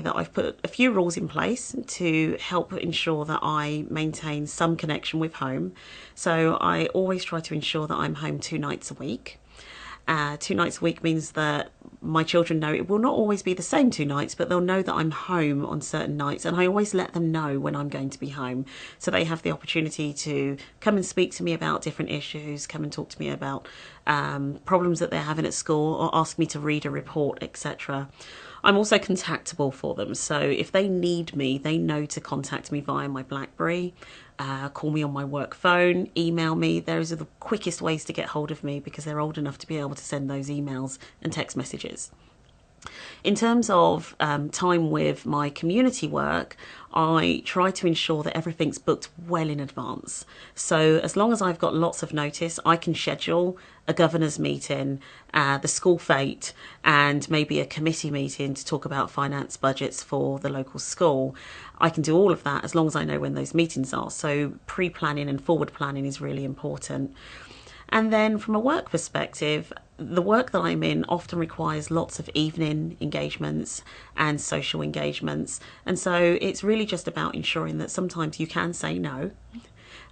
that I've put a few rules in place to help ensure that I maintain some connection with home. So I always try to ensure that I'm home 2 nights a week. 2 nights a week means that my children know it will not always be the same 2 nights, but they'll know that I'm home on certain nights, and I always let them know when I'm going to be home, so they have the opportunity to come and speak to me about different issues, come and talk to me about problems that they're having at school, or ask me to read a report, etc. I'm also contactable for them, so if they need me, they know to contact me via my BlackBerry, call me on my work phone, email me. Those are the quickest ways to get hold of me because they're old enough to be able to send those emails and text messages. In terms of time with my community work, I try to ensure that everything's booked well in advance. So as long as I've got lots of notice, I can schedule a governor's meeting, the school fete, and maybe a committee meeting to talk about finance budgets for the local school. I can do all of that as long as I know when those meetings are. So pre-planning and forward planning is really important. And then from a work perspective, the work that I'm in often requires lots of evening engagements and social engagements. And so it's really just about ensuring that sometimes you can say no,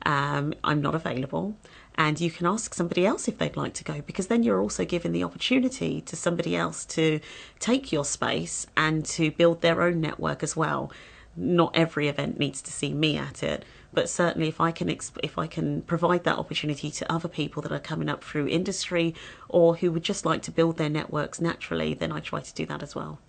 I'm not available, and you can ask somebody else if they'd like to go, because then you're also giving the opportunity to somebody else to take your space and to build their own network as well. Not every event needs to see me at it, but certainly if I can provide that opportunity to other people that are coming up through industry or who would just like to build their networks naturally, then I try to do that as well.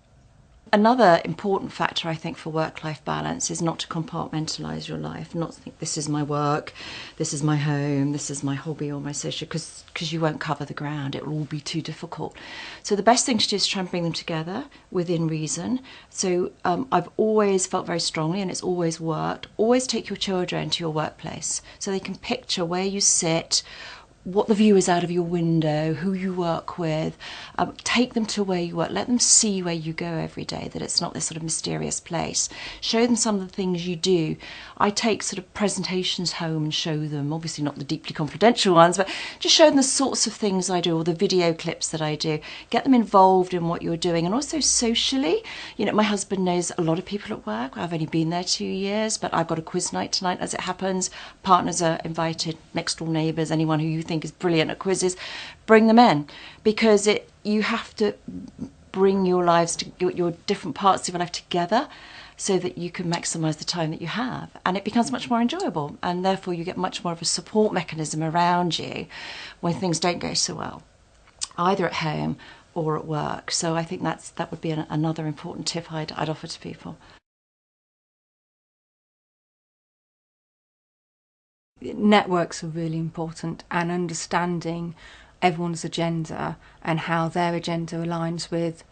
Another important factor, I think, for work-life balance is not to compartmentalise your life, not to think this is my work, this is my home, this is my hobby or my social, because you won't cover the ground. It will all be too difficult. So the best thing to do is try and bring them together within reason. So I've always felt very strongly, and it's always worked, always take your children to your workplace so they can picture where you sit, what the view is out of your window, who you work with. Take them to where you work, let them see where you go every day, that it's not this sort of mysterious place. Show them some of the things you do. I take sort of presentations home and show them, obviously not the deeply confidential ones, but just show them the sorts of things I do or the video clips that I do. Get them involved in what you're doing, and also socially. You know, my husband knows a lot of people at work. I've only been there 2 years, but I've got a quiz night tonight as it happens. Partners are invited, next door neighbours, anyone who you think is brilliant at quizzes, bring them in, because you have to bring your lives to your different parts of your life together so that you can maximise the time that you have, and it becomes much more enjoyable, and therefore you get much more of a support mechanism around you when things don't go so well, either at home or at work. So I think that would be another important tip I'd offer to people. Networks are really important, and understanding everyone's agenda and how their agenda aligns with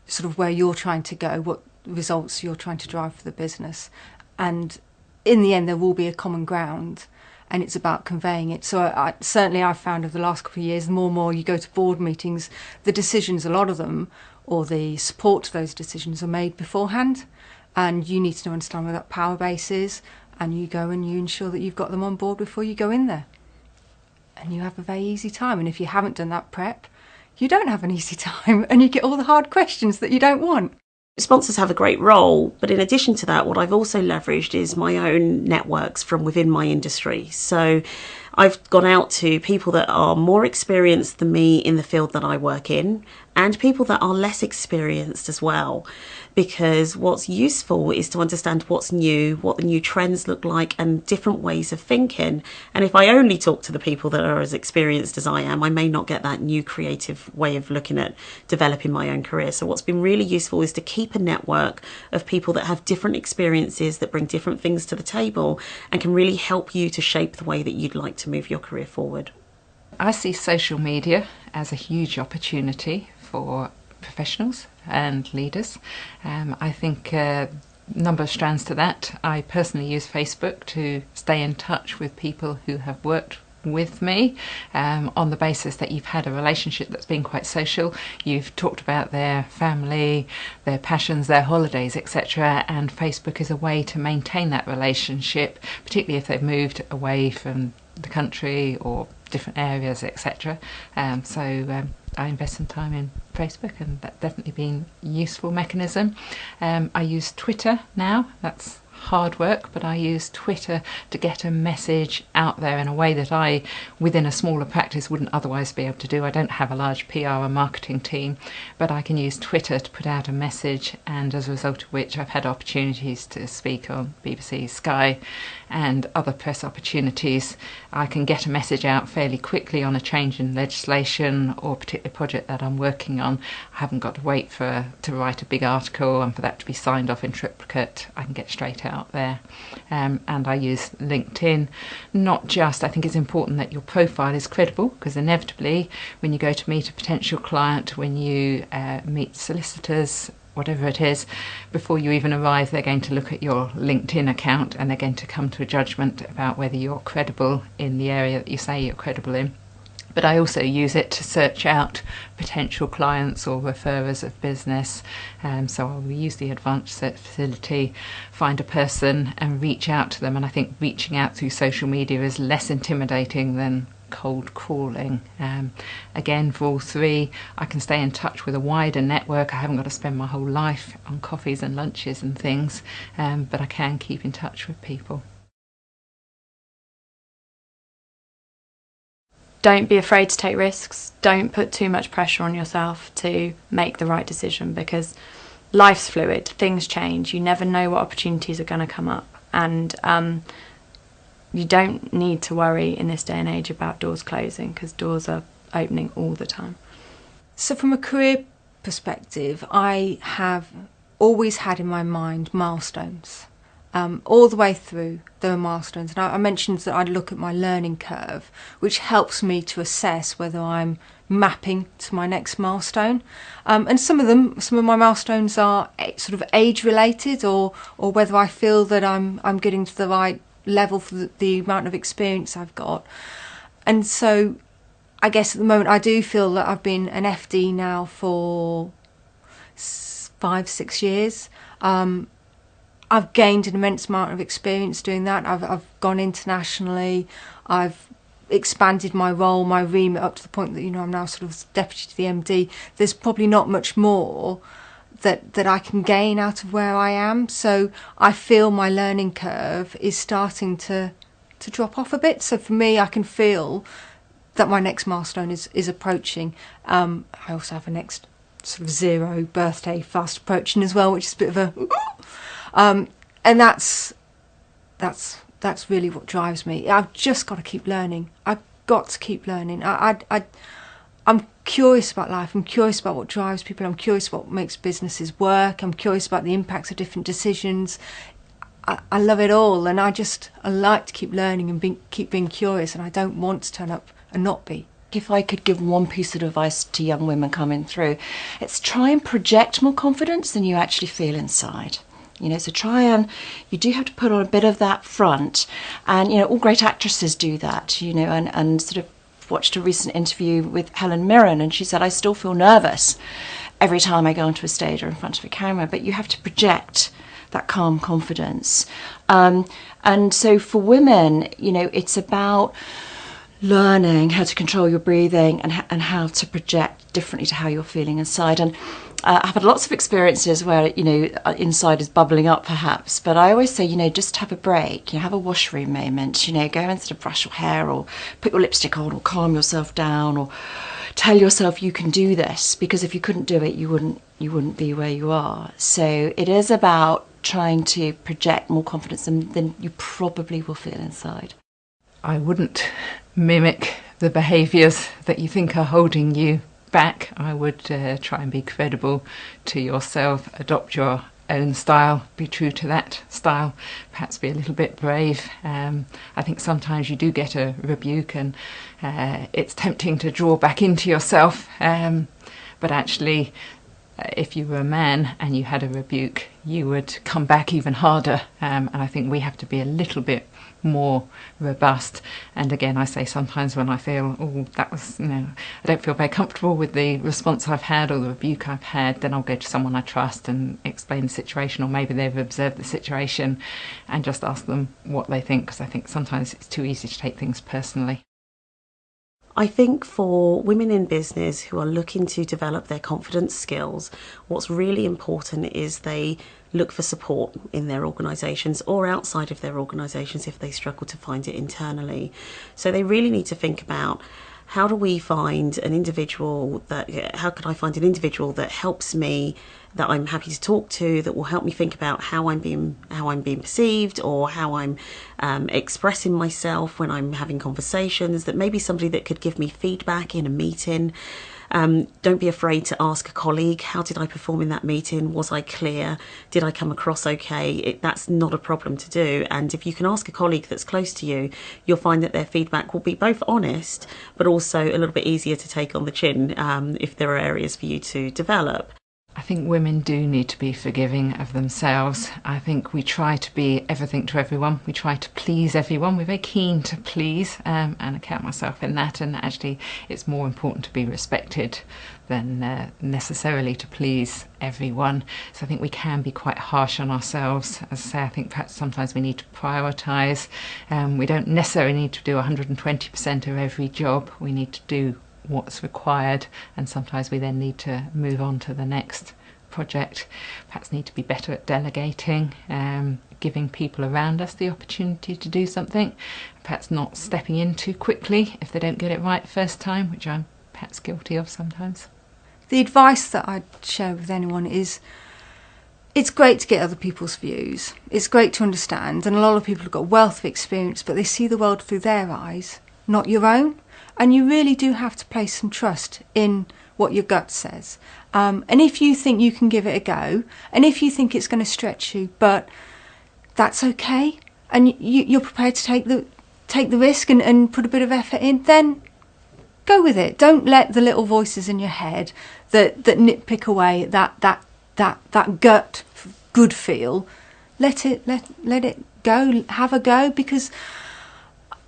sort of where you're trying to go, what results you're trying to drive for the business. And in the end, there will be a common ground, and it's about conveying it. So certainly I've found over the last couple of years, the more and more you go to board meetings, the decisions, a lot of them, or the support to those decisions are made beforehand, and you need to understand where that power base is, and you go and you ensure that you've got them on board before you go in there. And you have a very easy time. And if you haven't done that prep, you don't have an easy time, and you get all the hard questions that you don't want. Sponsors have a great role, but in addition to that, what I've also leveraged is my own networks from within my industry. So I've gone out to people that are more experienced than me in the field that I work in, and people that are less experienced as well, because what's useful is to understand what's new, what the new trends look like, and different ways of thinking. And if I only talk to the people that are as experienced as I am, I may not get that new creative way of looking at developing my own career. So what's been really useful is to keep a network of people that have different experiences, that bring different things to the table, and can really help you to shape the way that you'd like to move your career forward. I see social media as a huge opportunity for professionals and leaders. I think a number of strands to that. I personally use Facebook to stay in touch with people who have worked with me on the basis that you've had a relationship that's been quite social. You've talked about their family, their passions, their holidays, etc. And Facebook is a way to maintain that relationship, particularly if they've moved away from the country or different areas, etc. So I invest some time in Facebook, and that's definitely been a useful mechanism. I use Twitter now. That's hard work, but I use Twitter to get a message out there in a way that I, within a smaller practice, wouldn't otherwise be able to do. I don't have a large PR and marketing team, but I can use Twitter to put out a message, and as a result of which I've had opportunities to speak on BBC, Sky and other press opportunities. I can get a message out fairly quickly on a change in legislation or a particular project that I'm working on. I haven't got to wait to write a big article and for that to be signed off in triplicate. I can get straight out there. And I use LinkedIn. Not just, I think it's important that your profile is credible, because inevitably when you go to meet a potential client, when you meet solicitors, whatever it is, before you even arrive, they're going to look at your LinkedIn account and they're going to come to a judgment about whether you're credible in the area that you say you're credible in. But I also use it to search out potential clients or referrers of business. So I'll use the advanced search facility, find a person and reach out to them. And I think reaching out through social media is less intimidating than cold calling. Again, for all three, I can stay in touch with a wider network. I haven't got to spend my whole life on coffees and lunches and things, but I can keep in touch with people. Don't be afraid to take risks. Don't put too much pressure on yourself to make the right decision, because life's fluid, things change. You never know what opportunities are going to come up, and you don't need to worry in this day and age about doors closing, because doors are opening all the time. So from a career perspective, I have always had in my mind milestones. All the way through, there are milestones. And I mentioned that I'd look at my learning curve, which helps me to assess whether I'm mapping to my next milestone. And some of my milestones are sort of age related, or whether I feel that I'm getting to the right level for the amount of experience I've got. And so I guess at the moment I do feel that I've been an FD now for 5-6 years. I've gained an immense amount of experience doing that. I've gone internationally. I've expanded my role, my remit, up to the point that, you know, I'm now sort of deputy to the MD. There's probably not much more that I can gain out of where I am. So I feel my learning curve is starting to drop off a bit. So for me, I can feel that my next milestone is approaching. I also have a next sort of 0 birthday fast approaching as well, which is a bit of a and that's really what drives me. I've just got to keep learning. I've got to keep learning. I'm curious about life. I'm curious about what drives people. I'm curious what makes businesses work. I'm curious about the impacts of different decisions. I love it all, and I like to keep learning and keep being curious, and I don't want to turn up and not be. If I could give one piece of advice to young women coming through, it's try and project more confidence than you actually feel inside. You know, so you do have to put on a bit of that front, and, you know, all great actresses do that, you know, and sort of watched a recent interview with Helen Mirren, and she said, I still feel nervous every time I go onto a stage or in front of a camera, but you have to project that calm confidence. And so for women, you know, it's about learning how to control your breathing and how to project differently to how you're feeling inside. And I've had lots of experiences where, you know, inside is bubbling up perhaps, but I always say, you know, just have a break, you know, have a washroom moment, you know, go and sort of brush your hair or put your lipstick on or calm yourself down or tell yourself you can do this, because if you couldn't do it, you wouldn't be where you are. So it is about trying to project more confidence than you probably will feel inside. I wouldn't mimic the behaviours that you think are holding you back. I would try and be credible to yourself, adopt your own style, be true to that style, perhaps be a little bit brave. I think sometimes you do get a rebuke and it's tempting to draw back into yourself, but actually if you were a man and you had a rebuke, you would come back even harder, and I think we have to be a little bit more robust. And again, I say sometimes when I feel, oh, that was, you know, I don't feel very comfortable with the response I've had or the rebuke I've had, then I'll go to someone I trust and explain the situation, or maybe they've observed the situation, and just ask them what they think, because I think sometimes it's too easy to take things personally. I think for women in business who are looking to develop their confidence skills, what's really important is they look for support in their organisations or outside of their organisations if they struggle to find it internally. So they really need to think about, how can I find an individual that helps me, that I'm happy to talk to, that will help me think about how I'm being perceived, or how I'm expressing myself when I'm having conversations, that maybe somebody that could give me feedback in a meeting. Don't be afraid to ask a colleague, how did I perform in that meeting? Was I clear? Did I come across okay? That's not a problem to do. And if you can ask a colleague that's close to you, you'll find that their feedback will be both honest, but also a little bit easier to take on the chin if there are areas for you to develop. I think women do need to be forgiving of themselves. I think we try to be everything to everyone. We try to please everyone. We're very keen to please, and I count myself in that. And actually, it's more important to be respected than necessarily to please everyone. So I think we can be quite harsh on ourselves. As I say, I think perhaps sometimes we need to prioritise. We don't necessarily need to do 120% of every job. We need to do what's required, and sometimes we then need to move on to the next project. Perhaps need to be better at delegating, giving people around us the opportunity to do something, perhaps not stepping in too quickly if they don't get it right first time, which I'm perhaps guilty of sometimes. The advice that I'd share with anyone is, it's great to get other people's views, it's great to understand, and a lot of people have got a wealth of experience, but they see the world through their eyes, not your own. And you really do have to place some trust in what your gut says. And if you think you can give it a go, and if you think it's going to stretch you, but that's okay, and you're prepared to take the risk and put a bit of effort in, then go with it. Don't let the little voices in your head that nitpick away at that gut good feel. Let it go. Have a go, because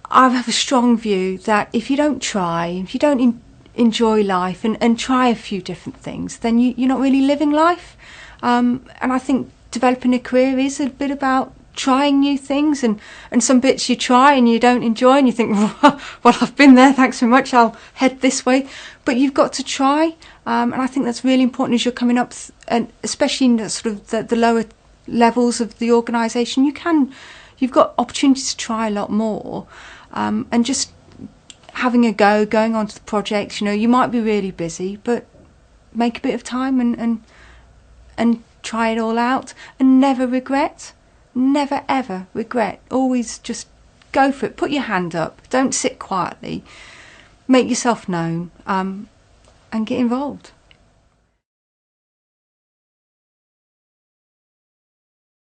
I have a strong view that if you don't try, if you don't enjoy life and try a few different things, then you're not really living life. And I think developing a career is a bit about trying new things, and some bits you try and you don't enjoy and you think, well, I've been there, thanks so much, I'll head this way. But you've got to try, and I think that's really important as you're coming up, and especially in the sort of the lower levels of the organisation, you've got opportunities to try a lot more. And just having a go, going on to the projects, you might be really busy, but make a bit of time and try it all out, and never regret. Never ever regret. Always just go for it. Put your hand up. Don't sit quietly. Make yourself known, and get involved.